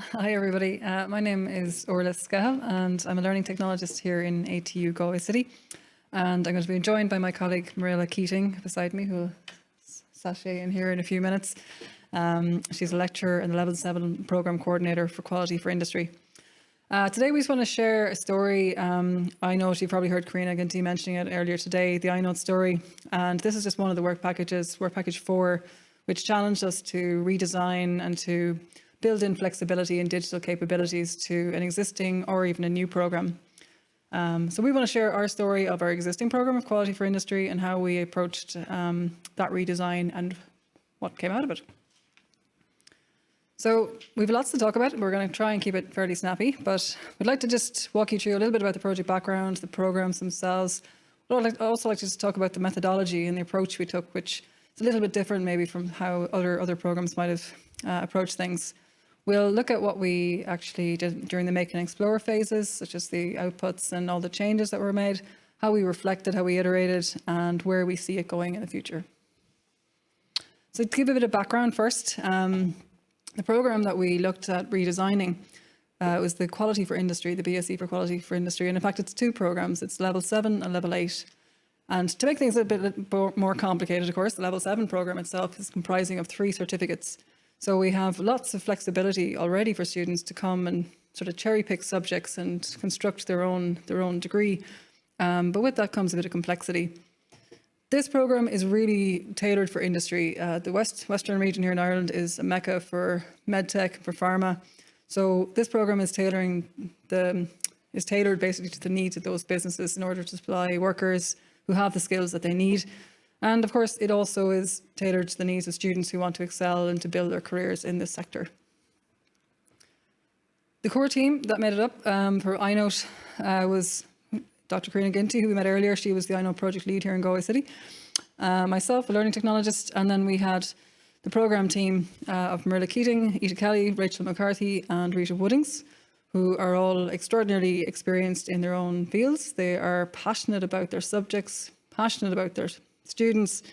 Hi everybody, my name is Orla Scahill and I'm a learning technologist here in ATU Galway City, and I'm going to be joined by my colleague Marilla Keating beside me, who will sashay in here in a few minutes. She's a lecturer and the Level 7 Programme Coordinator for Quality for Industry. Today we just want to share a story. I know you've probably heard Karina Ginty mentioning it earlier today, the iNote story, and this is just one of the work packages, work package 4, which challenged us to redesign and to build in flexibility and digital capabilities to an existing or even a new programme. So we want to share our story of our existing programme of Quality for Industry and how we approached that redesign and what came out of it. So we've lots to talk about. We're going to try and keep it fairly snappy, but we'd like to just walk you through a little bit about the project background, the programmes themselves. I'd also like to just talk about the methodology and the approach we took, which is a little bit different maybe from how other programmes might have approached things. We'll look at what we actually did during the make and explore phases, such as the outputs and all the changes that were made, how we reflected, how we iterated, and where we see it going in the future. So to give a bit of background first, the programme that we looked at redesigning was the Quality for Industry, the BSc for Quality for Industry. And in fact, it's two programmes. It's Level 7 and Level 8. And to make things a bit more complicated, of course, the Level 7 programme itself is comprising of 3 certificates. So we have lots of flexibility already for students to come and sort of cherry pick subjects and construct their own degree. But with that comes a bit of complexity. This programme is really tailored for industry. The Western region here in Ireland is a mecca for MedTech, for pharma. So this programme is tailored basically to the needs of those businesses in order to supply workers who have the skills that they need. And of course, it also is tailored to the needs of students who want to excel and to build their careers in this sector. The core team that made it up for iNote was Dr. Karina Ginty, who we met earlier. She was the iNote project lead here in Galway City. Myself, a learning technologist, and then we had the programme team of Marilla Keating, Ita Kelly, Rachel McCarthy, and Rita Woodings, who are all extraordinarily experienced in their own fields. They are passionate about their subjects, passionate about their students.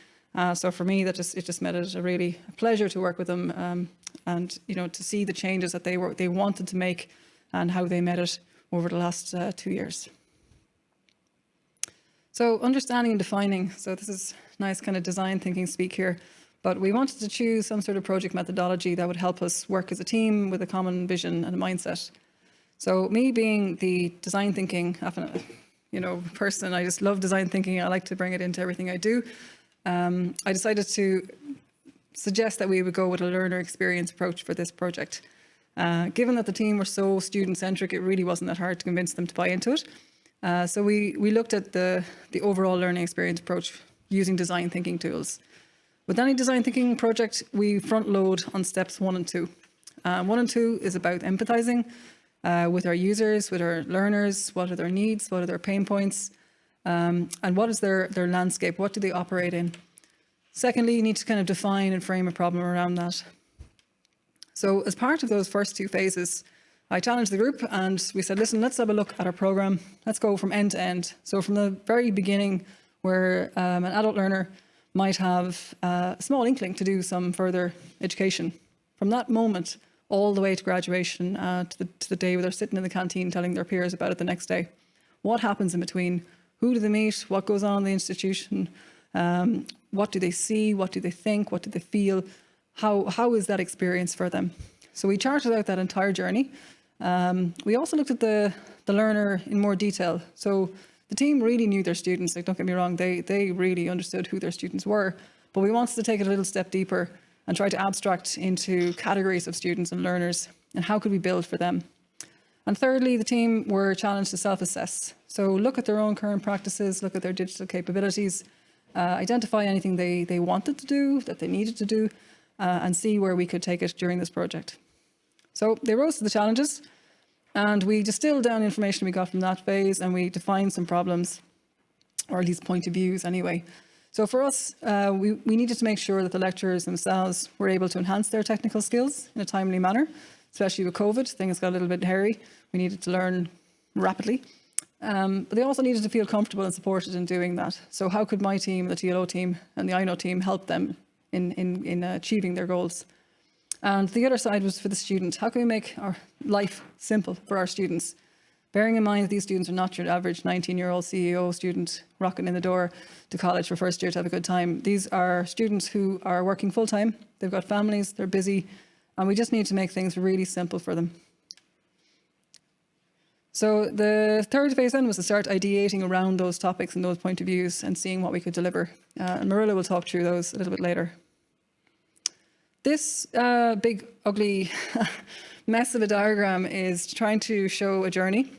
So for me, it just made it a pleasure to work with them, and to see the changes that they wanted to make and how they made it over the last 2 years. So understanding and defining. So this is nice kind of design thinking speak here, but we wanted to choose some sort of project methodology that would help us work as a team with a common vision and a mindset. So me being the design thinking person, I just love design thinking. I like to bring it into everything I do. I decided to suggest that we would go with a learner experience approach for this project. Given that the team were so student-centric, it really wasn't that hard to convince them to buy into it. So we looked at the overall learning experience approach using design thinking tools. With any design thinking project, we front load on steps 1 and 2. 1 and 2 is about empathizing with our users, with our learners. What are their needs? What are their pain points? And what is their landscape? What do they operate in? Secondly, you need to kind of define and frame a problem around that. So as part of those first 2 phases, I challenged the group and we said, listen, let's have a look at our programme. Let's go from end to end. So from the very beginning, where an adult learner might have a small inkling to do some further education. From that moment, all the way to graduation, to the day where they're sitting in the canteen telling their peers about it the next day. What happens in between? Who do they meet? What goes on in the institution? What do they see? What do they think? What do they feel? How is that experience for them? So we charted out that entire journey. We also looked at the learner in more detail. So the team really knew their students. Like, don't get me wrong, they really understood who their students were. But we wanted to take it a little step deeper and try to abstract into categories of students and learners and how could we build for them. And thirdly, the team were challenged to self-assess. So look at their own current practices, look at their digital capabilities, identify anything they wanted to do, that they needed to do, and see where we could take it during this project. So they rose to the challenges and we distilled down information we got from that phase and we defined some problems, or at least point of views anyway. So for us, we needed to make sure that the lecturers themselves were able to enhance their technical skills in a timely manner, especially with COVID. Things got a little bit hairy. We needed to learn rapidly. But they also needed to feel comfortable and supported in doing that. So how could my team, the TLO team and the iNote team help them in achieving their goals? And the other side was for the student. How can we make our life simple for our students? Bearing in mind that these students are not your average 19-year-old CEO student rocking in the door to college for first year to have a good time. These are students who are working full-time, they've got families, they're busy, and we just need to make things really simple for them. So the third phase then was to start ideating around those topics and those point of views and seeing what we could deliver. And Marilla will talk through those a little bit later. This big, ugly mess of a diagram is trying to show a journey.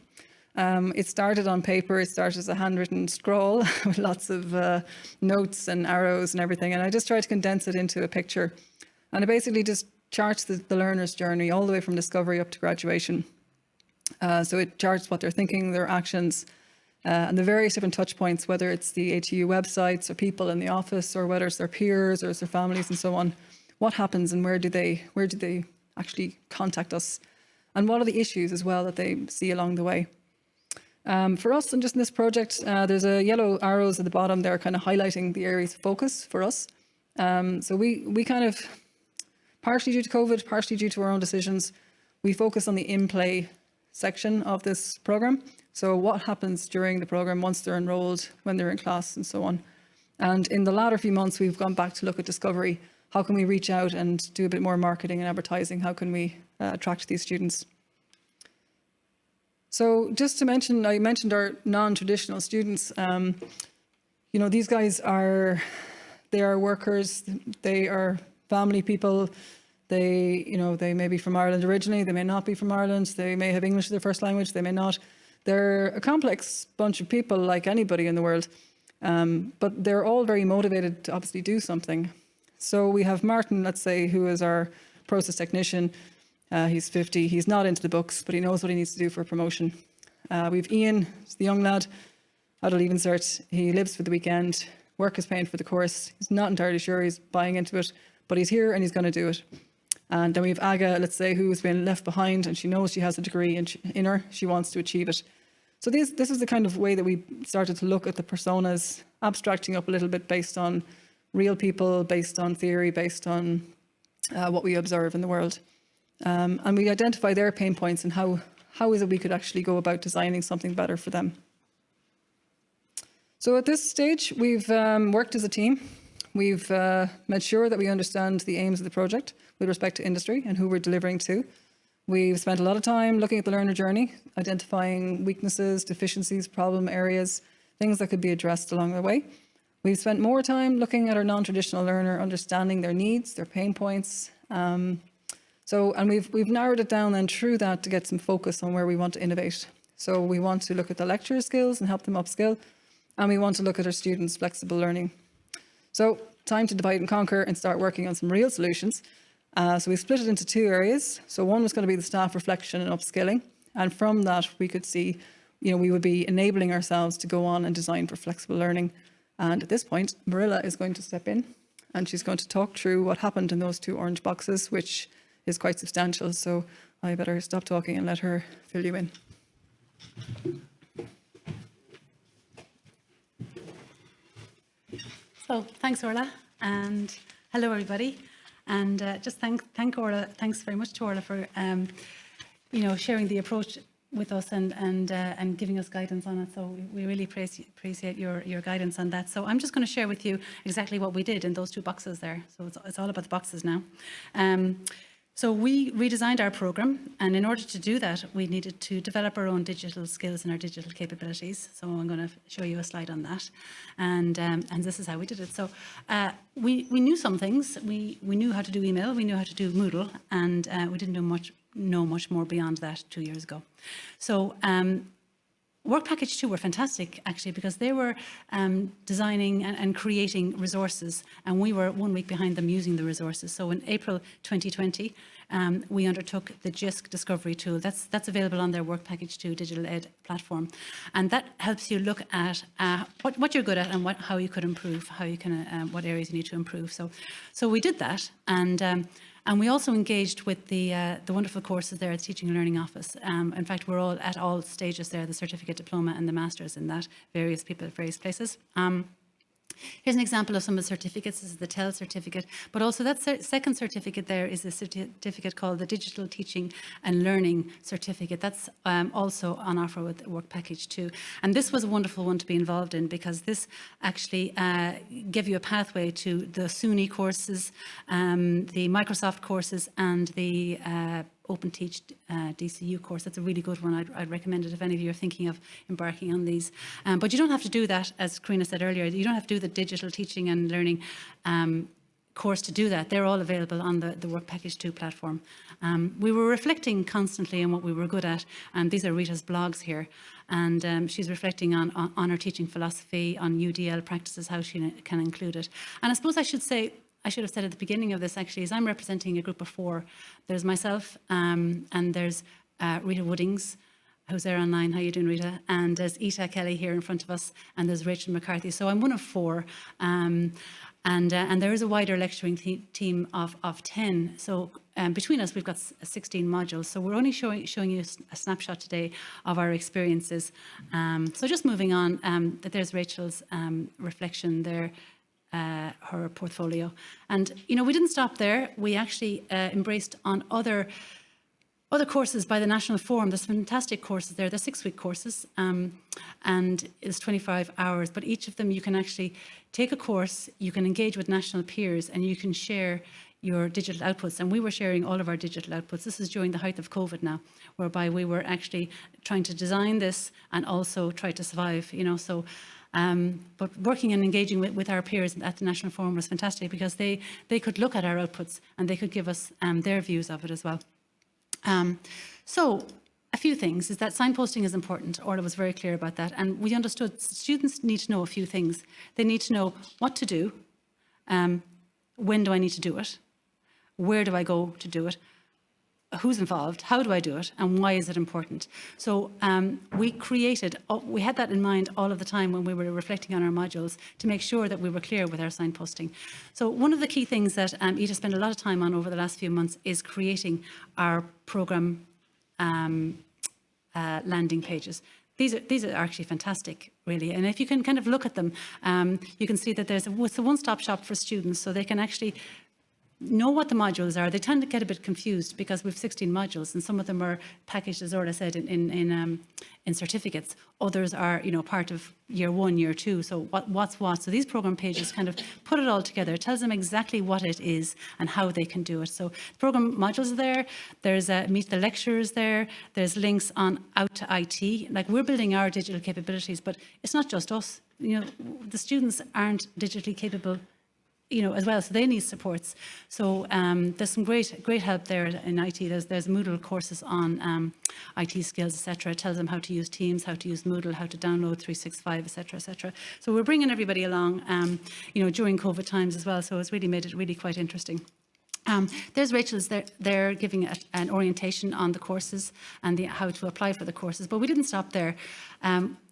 It started on paper, it started as a handwritten scroll with lots of notes and arrows and everything. And I just tried to condense it into a picture. And it basically just charts the learner's journey all the way from discovery up to graduation. So it charts what they're thinking, their actions, and the various different touch points, whether it's the ATU websites or people in the office, or whether it's their peers or it's their families and so on. What happens and where do they actually contact us? And what are the issues as well that they see along the way? For us, and just in this project, there's a yellow arrows at the bottom there kind of highlighting the areas of focus for us. So we kind of, partially due to COVID, partially due to our own decisions, we focus on the in-play section of this program. So what happens during the program once they're enrolled, when they're in class and so on. And in the latter few months, we've gone back to look at discovery. How can we reach out and do a bit more marketing and advertising? How can we attract these students? So just to mention, I mentioned our non-traditional students. You know, these guys they are workers, they are family people. They may be from Ireland originally, they may not be from Ireland, they may have English as their first language, they may not. They're a complex bunch of people like anybody in the world, but they're all very motivated to obviously do something. So we have Martin, let's say, who is our process technician. He's 50, he's not into the books, but he knows what he needs to do for promotion. We've Ian, he's the young lad, adult leaving cert. He lives for the weekend, work is paying for the course. He's not entirely sure he's buying into it, but he's here and he's going to do it. And then we have Aga, let's say, who's been left behind and she knows she has a degree in her, she wants to achieve it. So this is the kind of way that we started to look at the personas, abstracting up a little bit based on real people, based on theory, based on what we observe in the world. And we identify their pain points and how is it we could actually go about designing something better for them. So at this stage, we've worked as a team. We've made sure that we understand the aims of the project with respect to industry and who we're delivering to. We've spent a lot of time looking at the learner journey, identifying weaknesses, deficiencies, problem areas, things that could be addressed along the way. We've spent more time looking at our non-traditional learner, understanding their needs, their pain points. And we've narrowed it down then through that to get some focus on where we want to innovate. So we want to look at the lecturer skills and help them upskill. And we want to look at our students' flexible learning. So time to divide and conquer and start working on some real solutions. So we split it into two areas. So one was going to be the staff reflection and upskilling. And from that, we could see, we would be enabling ourselves to go on and design for flexible learning. And at this point, Marilla is going to step in and she's going to talk through what happened in those two orange boxes, which is quite substantial. So I better stop talking and let her fill you in. So thanks, Orla, and hello, everybody. And just thank Orla. Thanks very much to Orla for sharing the approach with us and giving us guidance on it. So we really appreciate your guidance on that. So I'm just going to share with you exactly what we did in those two boxes there. So it's all about the boxes now. So we redesigned our program, and in order to do that, we needed to develop our own digital skills and our digital capabilities. So I'm going to show you a slide on that, and this is how we did it. So we knew some things. We knew how to do email, we knew how to do Moodle, and we didn't know much more beyond that 2 years ago. So Work Package 2 were fantastic, actually, because they were designing and creating resources, and we were 1 week behind them using the resources. So in April 2020, we undertook the JISC Discovery Tool. That's available on their Work Package 2 DigitalEd platform. And that helps you look at what you're good at and how you could improve, how you can, what areas you need to improve. So we did that, and we also engaged with the wonderful courses there at the Teaching and Learning Office. In fact, we're all at all stages there, the certificate, diploma and the masters in that, various people at various places. Here's an example of some of the certificates. This is the TEL certificate, but also that second certificate there is a certificate called the Digital Teaching and Learning Certificate. That's also on offer with the work package 2. And this was a wonderful one to be involved in, because this actually gave you a pathway to the SUNY courses, the Microsoft courses, and the OpenTeach DCU course. That's a really good one. I'd recommend it if any of you are thinking of embarking on these. But you don't have to do that, as Karina said earlier. You don't have to do the digital teaching and learning course to do that. They're all available on the Work Package 2 platform. We were reflecting constantly on what we were good at, and these are Rita's blogs here. And she's reflecting on her teaching philosophy, on UDL practices, how she can include it. And I suppose I should have said at the beginning of this, actually, is I'm representing a group of 4. There's myself, and there's Rita Woodings, who's there online. How you doing, Rita? And there's Ita Kelly here in front of us, and there's Rachel McCarthy. So I'm one of 4. And there is a wider lecturing team of 10. So between us, we've got 16 modules. So we're only showing you a snapshot today of our experiences. So just moving on, there's Rachel's reflection there. Her portfolio. And, you know, we didn't stop there. We actually embraced on other courses by the National Forum. There's fantastic courses there. They're 6-week courses, and it's 25 hours. But each of them, you can actually take a course, you can engage with national peers, and you can share your digital outputs. And we were sharing all of our digital outputs. This is during the height of COVID now, whereby we were actually trying to design this and also try to survive, you know. So but working and engaging with our peers at the National Forum was fantastic, because they could look at our outputs and they could give us their views of it as well. So a few things is that signposting is important. Orla was very clear about that. And we understood students need to know a few things. They need to know what to do, when do I need to do it, where do I go to do it, who's involved, how do I do it, and why is it important? So we had that in mind all of the time when we were reflecting on our modules, to make sure that we were clear with our signposting. So one of the key things that Ita spent a lot of time on over the last few months is creating our programme landing pages. These are actually fantastic, really. And if you can kind of look at them, you can see that it's a one-stop shop for students, so they can actually know what the modules are. They tend to get a bit confused because we've 16 modules, and some of them are packaged, as Orla said, in certificates. Others are, you know, part of year 1, year 2. So what's what? So these program pages kind of put it all together. It tells them exactly what it is and how they can do it. So program modules are there. There's meet the lecturers there. There's links on out to IT. Like, we're building our digital capabilities, but it's not just us. You know, the students aren't digitally capable, you know, as well, so they need supports. So there's some great help there in IT. There's Moodle courses on IT skills, etc. It tells them how to use Teams, how to use Moodle, how to download 365, etc., etc. So we're bringing everybody along, you know, during COVID times as well. So it's really made it really quite interesting. There's Rachel's there giving an orientation on the courses and how to apply for the courses, but we didn't stop there.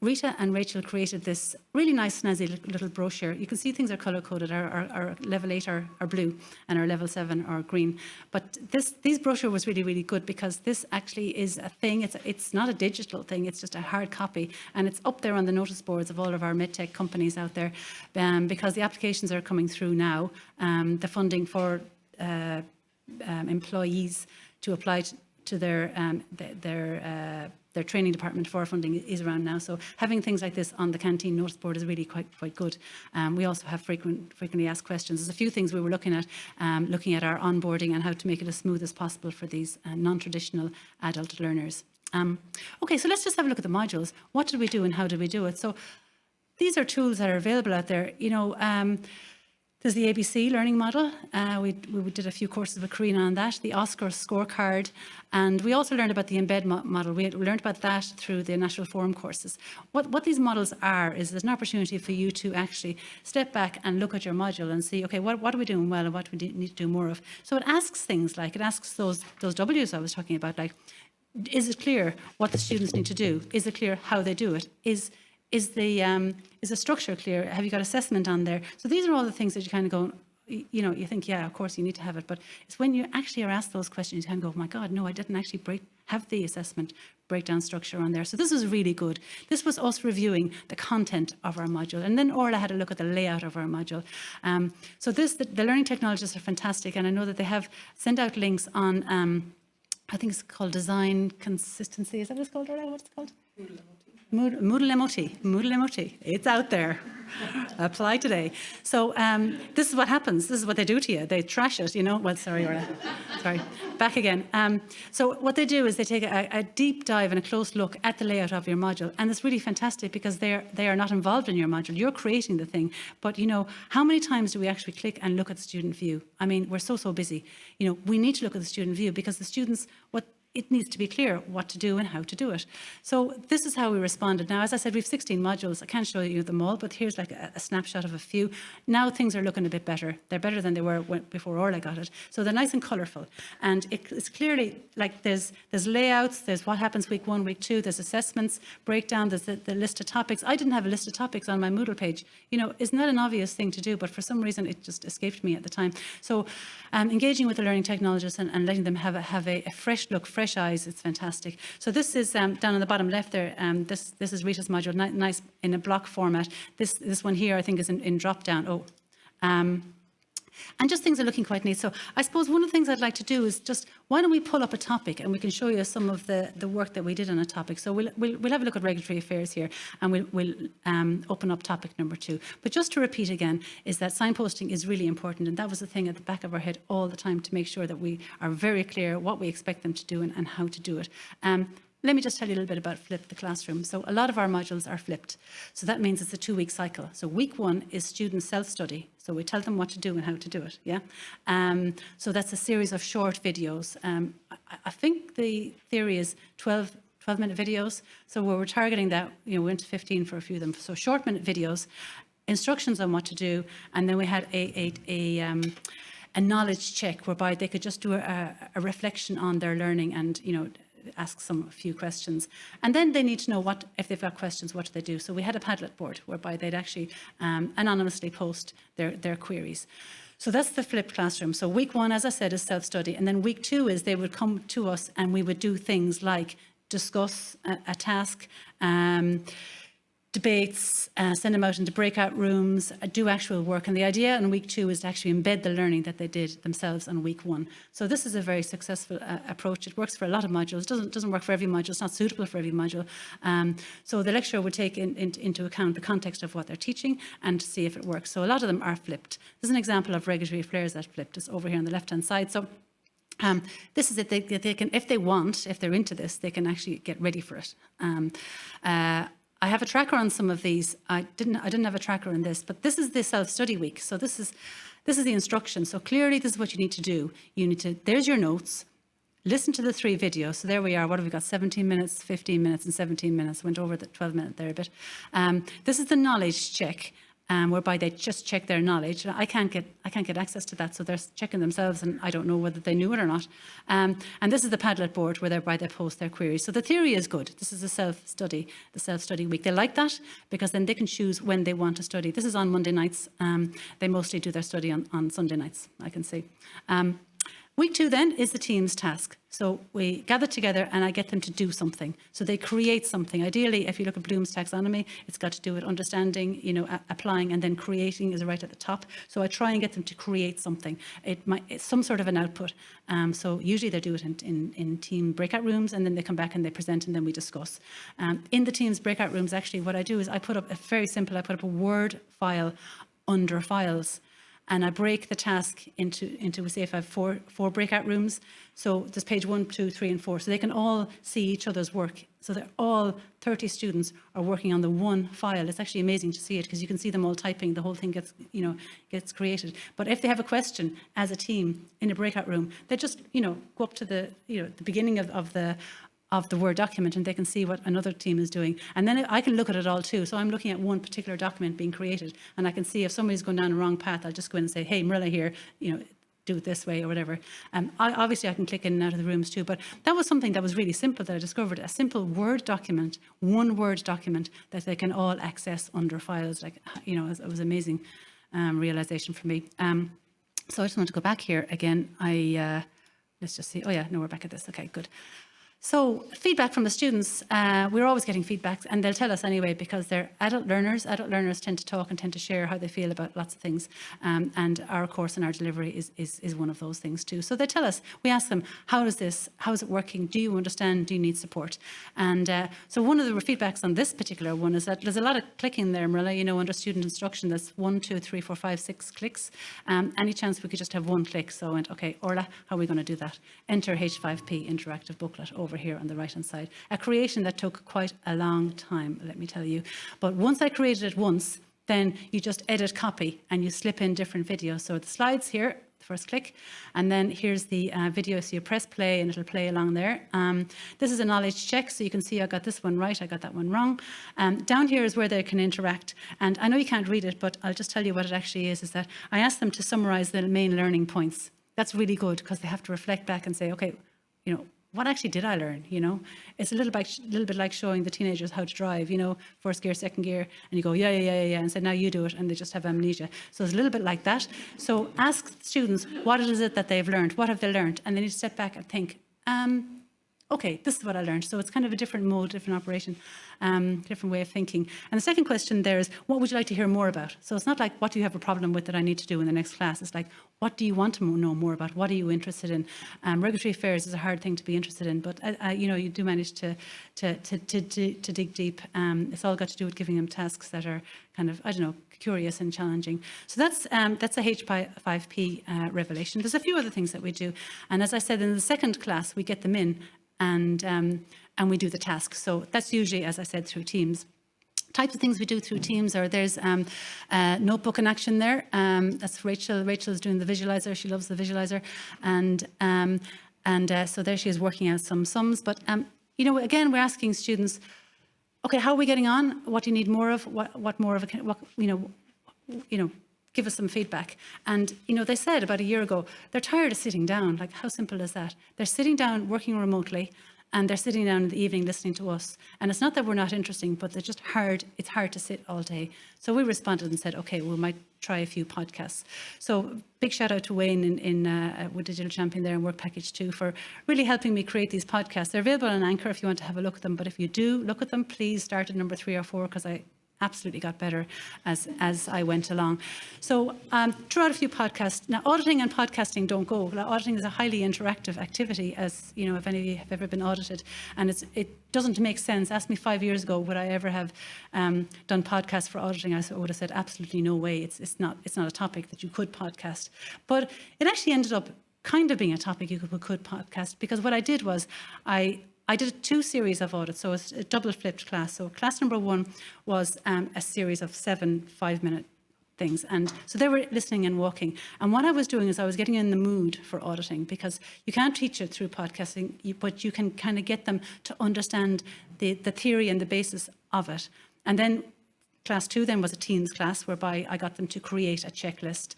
Rita and Rachel created this really nice, snazzy little brochure. You can see things are colour-coded. Our level 8 are blue and our level 7 are green. But this brochure was really, really good, because this actually is a thing. It's not a digital thing. It's just a hard copy. And it's up there on the notice boards of all of our MedTech companies out there, because the applications are coming through now. The funding for employees to apply to their training department for funding is around now. So having things like this on the canteen notice board is really quite good. We also have frequently asked questions. There's a few things we were looking at our onboarding and how to make it as smooth as possible for these non-traditional adult learners. Okay, so let's just have a look at the modules. What did we do and how did we do it? So these are tools that are available out there. You know, there's the ABC learning model. We did a few courses with Karina on that, the Oscar scorecard, and we also learned about the embed model. We learned about that through the National Forum courses. What these models are is there's an opportunity for you to actually step back and look at your module and see, okay, what are we doing well and what do we need to do more of? So it asks things like, it asks those W's I was talking about, like, is it clear what the students need to do? Is it clear how they do it? Is the structure clear? Have you got assessment on there? So these are all the things that you kind of go, you know, you think, yeah, of course you need to have it. But it's when you actually are asked those questions, you can go, oh my God, no, I didn't actually have the assessment breakdown structure on there. So this was really good. This was us reviewing the content of our module. And then Orla had a look at the layout of our module. So the learning technologists are fantastic. And I know that they have sent out links on, I think it's called Design Consistency. Is that what it's called, Orla? What's it called? Moodle MOT. It's out there. Apply today. So this is what happens. This is what they do to you. They trash it, you know. Well, sorry, Orla. Sorry. Back again. So what they do is they take a deep dive and a close look at the layout of your module. And it's really fantastic because they are not involved in your module. You're creating the thing. But, you know, how many times do we actually click and look at the student view? I mean, we're so busy. You know, we need to look at the student view because the students, it needs to be clear what to do and how to do it. So this is how we responded. Now, as I said, we have 16 modules. I can't show you them all, but here's like a snapshot of a few. Now things are looking a bit better. They're better than they were before Orla got it. So they're nice and colourful. And it's clearly like there's layouts, there's what happens week 1, week 2, there's assessments, breakdown, there's the list of topics. I didn't have a list of topics on my Moodle page. You know, isn't that an obvious thing to do? But for some reason, it just escaped me at the time. So engaging with the learning technologists and letting them have a fresh look, fresh eyes, it's fantastic. So this is down on the bottom left there. This is Rita's module, nice in a block format. This one here, I think, is in drop down. And just things are looking quite neat. So I suppose one of the things I'd like to do is just, why don't we pull up a topic and we can show you some of the work that we did on a topic. So we'll have a look at regulatory affairs here and we'll open up topic number 2. But just to repeat again, is that signposting is really important. And that was the thing at the back of our head all the time to make sure that we are very clear what we expect them to do and how to do it. Let me just tell you a little bit about Flip the Classroom. So a lot of our modules are flipped. So that means it's a 2-week cycle. So week 1 is student self-study. So we tell them what to do and how to do it, yeah? So that's a series of short videos. I think the theory is 12-minute videos. So we're targeting that, you know, we went to 15 for a few of them. So short-minute videos, instructions on what to do, and then we had a knowledge check whereby they could just do a reflection on their learning and, you know, ask a few questions. And then they need to know what, if they've got questions, what do they do? So we had a Padlet board whereby they'd actually anonymously post their queries. So that's the flipped classroom. So week 1, as I said, is self-study. And then week 2 is they would come to us and we would do things like discuss a task, debates, send them out into breakout rooms, do actual work. And the idea in week 2 is to actually embed the learning that they did themselves on week 1. So this is a very successful approach. It works for a lot of modules. Doesn't work for every module. It's not suitable for every module. So the lecturer would take into account the context of what they're teaching and see if it works. So a lot of them are flipped. This is an example of regulatory affairs that flipped. It's over here on the left-hand side. So this is it. They can, if they want, if they're into this, they can actually get ready for it. I have a tracker on some of these. I didn't have a tracker in this, but this is the self-study week. So this is the instruction. So clearly this is what you need to do. You need to, there's your notes, listen to the 3 videos. So there we are. What have we got? 17 minutes, 15 minutes, and 17 minutes. Went over the 12-minute there a bit. This is the knowledge check. Whereby they just check their knowledge. I can't get access to that, so they're checking themselves, and I don't know whether they knew it or not. And this is the Padlet board whereby they post their queries. So the theory is good. This is the self-study week. They like that because then they can choose when they want to study. This is on Monday nights. They mostly do their study on Sunday nights, I can see. Week 2 then is the team's task. So we gather together and I get them to do something. So they create something. Ideally, if you look at Bloom's taxonomy, it's got to do with understanding, you know, applying, and then creating is right at the top. So I try and get them to create something. It's some sort of an output. So usually they do it in team breakout rooms, and then they come back and they present, and then we discuss. In the team's breakout rooms, actually, what I do is I put up I put up a Word file under files. And I break the task into say if I have four breakout rooms. So there's page 1, 2, 3, and 4. So they can all see each other's work. So they're all 30 students are working on the one file. It's actually amazing to see it because you can see them all typing. The whole thing gets created. But if they have a question as a team in a breakout room, they just go up to the the beginning of the Word document, and they can see what another team is doing. And then I can look at it all too. So I'm looking at one particular document being created, and I can see if somebody's going down the wrong path, I'll just go in and say, hey, Marilla here, do it this way or whatever. Obviously I can click in and out of the rooms too, but that was something that was really simple that I discovered, a simple Word document, one Word document that they can all access under files. It was amazing realization for me. So I just want to go back here again. Let's just see. Oh yeah, no, we're back at this. Okay, good. So feedback from the students, we're always getting feedback, and they'll tell us anyway because they're adult learners. Adult learners tend to talk and tend to share how they feel about lots of things, and our course and our delivery is one of those things too. So they tell us, we ask them, how is it working? Do you understand? Do you need support? And so one of the feedbacks on this particular one is that there's a lot of clicking there, Marilla, under student instruction. That's 1, 2, 3, 4, 5, 6 clicks. Any chance we could just have one click? So I went, okay, Orla, how are we going to do that? Enter H5P interactive booklet over here on the right hand side. A creation that took quite a long time, let me tell you. But once I created it once, then you just edit copy and you slip in different videos. So the slides here, the first click, and then here's the video. So you press play and it'll play along there. This is a knowledge check, so you can see I got this one right, I got that one wrong. Down here is where they can interact. And I know you can't read it, but I'll just tell you what it actually is that I asked them to summarize the main learning points. That's really good because they have to reflect back and say, okay, what actually did I learn? It's a little bit like showing the teenagers how to drive, first gear, second gear, and you go, yeah, and say, now you do it, and they just have amnesia. So it's a little bit like that. So ask students, what is it that they've learned? What have they learned? And they need to step back and think, okay, this is what I learned. So it's kind of a different mode, different operation, different way of thinking. And the second question there is, what would you like to hear more about? So it's not like, what do you have a problem with that I need to do in the next class? It's like, what do you want to know more about? What are you interested in? Regulatory affairs is a hard thing to be interested in, but you do manage to dig deep. It's all got to do with giving them tasks that are kind of, curious and challenging. So that's a H5P revelation. There's a few other things that we do. And as I said, in the second class, we get them in and we do the task. So that's usually, as I said, through Teams. Types of things we do through Teams are there's notebook in action there. That's Rachel. Rachel's doing the visualizer. She loves the visualizer. And so there she is working out some sums. But, again, we're asking students, okay, how are we getting on? What do you need more of? What more of? Give us some feedback. And, they said about a year ago, they're tired of sitting down. Like, how simple is that? They're sitting down, working remotely, and they're sitting down in the evening listening to us. And it's not that we're not interesting, but they're just hard. It's hard to sit all day. So we responded and said, okay, we might try a few podcasts. So big shout out to Wayne with Digital Champion there and Work Package 2 for really helping me create these podcasts. They're available on Anchor if you want to have a look at them. But if you do look at them, please start at number 3 or 4 because I absolutely got better as I went along. So threw out a few podcasts. Now, auditing and podcasting don't go. Now, auditing is a highly interactive activity, as if any of you have ever been audited, and it doesn't make sense. Ask me 5 years ago, would I ever have done podcasts for auditing? I would have said absolutely no way. It's not a topic that you could podcast. But it actually ended up kind of being a topic you could podcast, because what I did was I did 2 series of audits, so it's a double flipped class. So class number 1 was a series of 7 5-minute things. And so they were listening and walking. And what I was doing is I was getting in the mood for auditing, because you can't teach it through podcasting, but you can kind of get them to understand the theory and the basis of it. And then class 2 then was a teens class, whereby I got them to create a checklist.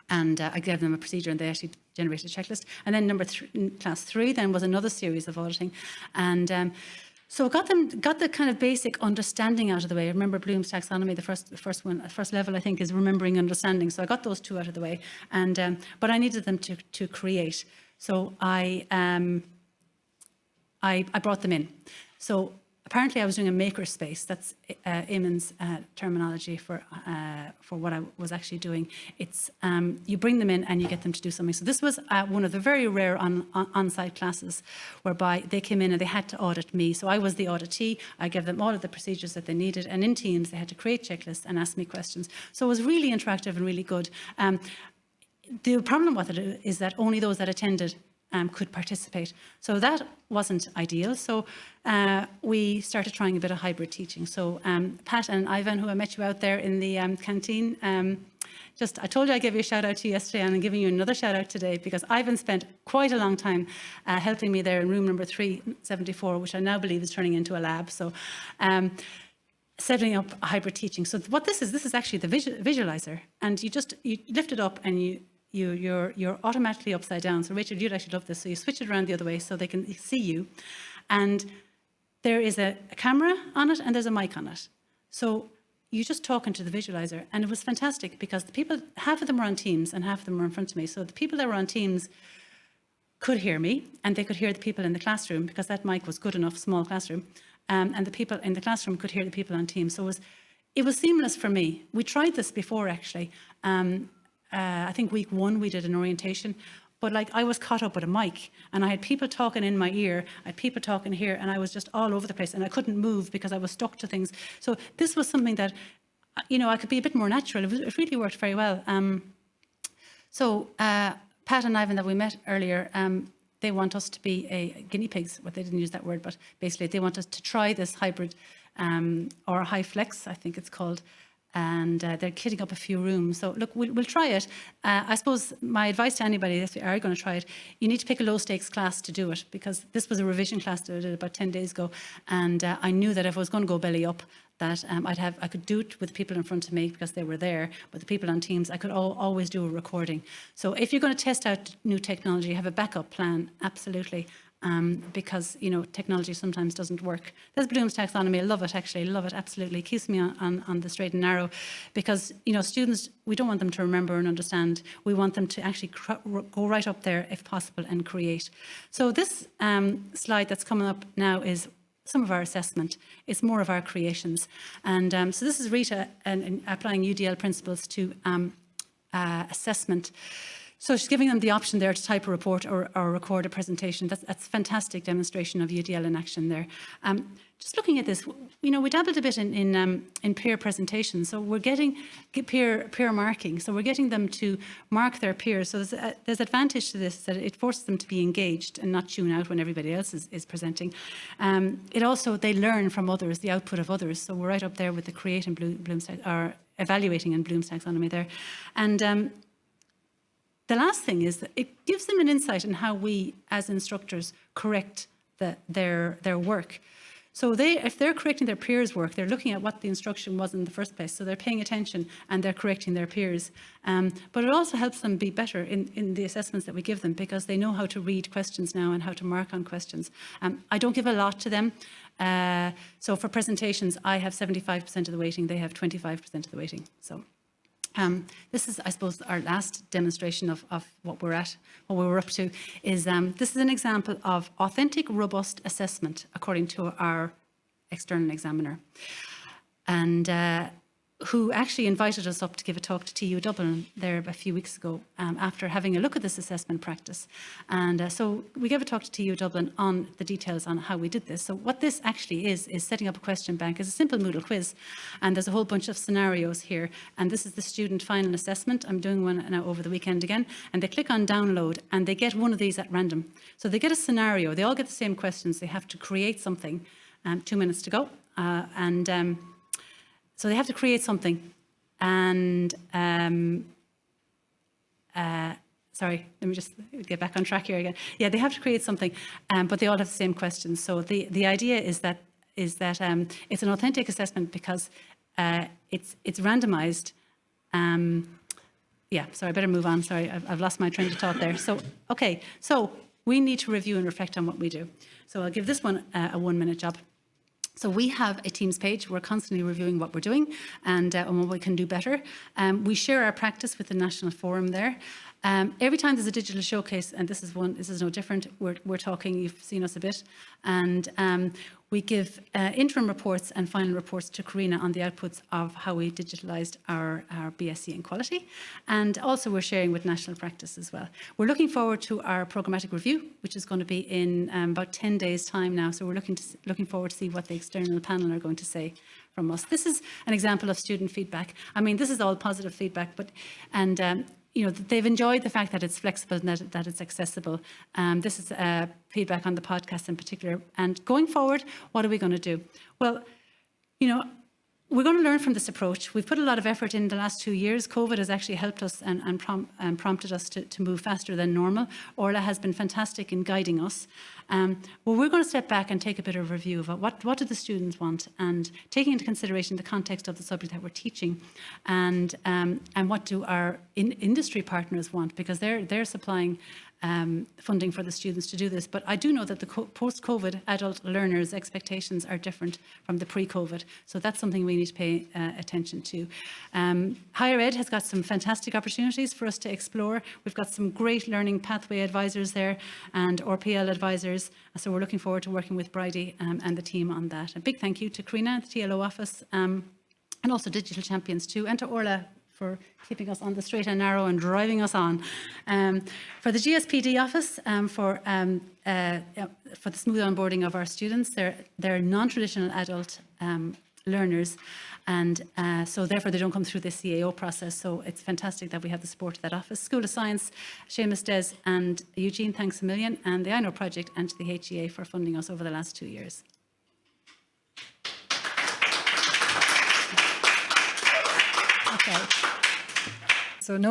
And I gave them a procedure and they actually generated a checklist. And then class 3 then was another series of auditing. And so got the kind of basic understanding out of the way. I remember Bloom's taxonomy, the first level I think is remembering understanding. So I got those 2 out of the way. And but I needed them to create. So I brought them in. So apparently I was doing a makerspace. That's Eamon's terminology for what I was actually doing. It's you bring them in and you get them to do something. So this was one of the very rare on-site classes whereby they came in and they had to audit me. So I was the auditee. I gave them all of the procedures that they needed. And in Teams, they had to create checklists and ask me questions. So it was really interactive and really good. The problem with it is that only those that attended could participate. So that wasn't ideal. So we started trying a bit of hybrid teaching. So Pat and Ivan, who I met you out there in the canteen, I told you I'd give you a shout out to you yesterday, and I'm giving you another shout out today, because Ivan spent quite a long time helping me there in room number 374, which I now believe is turning into a lab. So setting up a hybrid teaching. So what this is actually the visualizer, and you lift it up and you're automatically upside down. So Rachel, you'd actually love this. So you switch it around the other way so they can see you. And there is a camera on it and there's a mic on it. So you just talk into the visualizer. And it was fantastic because the people, half of them were on Teams and half of them were in front of me. So the people that were on Teams could hear me, and they could hear the people in the classroom because that mic was good enough, small classroom. And the people in the classroom could hear the people on Teams. So it was seamless for me. We tried this before, actually. I think week 1 we did an orientation, but like I was caught up with a mic and I had people talking in my ear, I had people talking here, and I was just all over the place and I couldn't move because I was stuck to things. So this was something that, you know, I could be a bit more natural. It really worked very well. Pat and Ivan that we met earlier, they want us to be guinea pigs. Well, they didn't use that word, but basically they want us to try this hybrid or high flex, I think it's called. And they're kitting up a few rooms. So look, we'll try it. I suppose my advice to anybody, if you are going to try it, you need to pick a low stakes class to do it, because this was a revision class that I did about 10 days ago. And I knew that if I was going to go belly up, that I could do it with the people in front of me because they were there, but the people on Teams, I could always do a recording. So if you're going to test out new technology, have a backup plan, absolutely. Because, you know, technology sometimes doesn't work. There's Bloom's taxonomy. I love it, actually. Love it, absolutely. It keeps me on the straight and narrow because, you know, students, we don't want them to remember and understand. We want them to actually go right up there, if possible, and create. So this slide that's coming up now is some of our assessment. It's more of our creations. And so this is Rita and applying UDL principles to assessment. So she's giving them the option there to type a report or record a presentation. That's fantastic demonstration of UDL in action there. Just looking at this, you know, we dabbled a bit in peer presentations. So we're getting peer marking. So we're getting them to mark their peers. So there's advantage to this, that it forces them to be engaged and not tune out when everybody else is presenting. It also, they learn from others, the output of others. So we're right up there with the create in Bloom's, or evaluating in Bloom's taxonomy there. And the last thing is that it gives them an insight in how we, as instructors, correct their work. So if they're correcting their peers' work, they're looking at what the instruction was in the first place. So they're paying attention and they're correcting their peers. But it also helps them be better in the assessments that we give them, because they know how to read questions now and how to mark on questions. I don't give a lot to them. So for presentations, I have 75% of the weighting. They have 25% of the weighting. So. This is, I suppose, our last demonstration of what we were up to, is this is an example of authentic, robust assessment according to our external examiner, and who actually invited us up to give a talk to TU Dublin there a few weeks ago after having a look at this assessment practice. And so we gave a talk to TU Dublin on the details on how we did this. So what this actually is setting up a question bank. It's a simple Moodle quiz, and there's a whole bunch of scenarios here. And this is the student final assessment. I'm doing one now over the weekend again. And they click on download, and they get one of these at random. So they get a scenario. They all get the same questions. They have to create something. 2 minutes to go. So they have to create something, and sorry, let me just get back on track here again. Yeah, they have to create something, but they all have the same questions. So the idea is that it's an authentic assessment because it's randomized. Yeah, sorry, I better move on. Sorry, I've lost my train of thought there. So okay, so we need to review and reflect on what we do. So I'll give this one a 1-minute job. So we have a Teams page. We're constantly reviewing what we're doing and what we can do better. We share our practice with the National Forum there. Every time there's a digital showcase, and this is no different, we're talking, you've seen us a bit, and we give interim reports and final reports to Karina on the outputs of how we digitalised our BSc in quality, and also we're sharing with national practice as well. We're looking forward to our programmatic review, which is going to be in about 10 days' time now, so we're looking forward to see what the external panel are going to say from us. This is an example of student feedback. I mean, this is all positive feedback, you know, they've enjoyed the fact that it's flexible and that it's accessible. This is feedback on the podcast in particular. And going forward, what are we going to do? Well, you know, we're going to learn from this approach. We've put a lot of effort in the last 2 years. COVID has actually helped us and prompted us to move faster than normal. Orla has been fantastic in guiding us. Well, we're going to step back and take a bit of a review of what do the students want, and taking into consideration the context of the subject that we're teaching, and what do our industry partners want, because they're supplying funding for the students to do this. But I do know that the post-COVID adult learners' expectations are different from the pre-COVID. So that's something we need to pay attention to. Higher ed has got some fantastic opportunities for us to explore. We've got some great learning pathway advisors there and RPL advisors. So we're looking forward to working with Bridie and the team on that. A big thank you to Karina, the TLO office, and also Digital Champions too, and to Orla for keeping us on the straight and narrow and driving us on. For the GSPD office, for the smooth onboarding of our students, they're non-traditional adult learners, and so therefore they don't come through the CAO process. So it's fantastic that we have the support of that office. School of Science, Seamus, Des and Eugene, thanks a million, and the I Know Project and to the HEA for funding us over the last 2 years. Okay.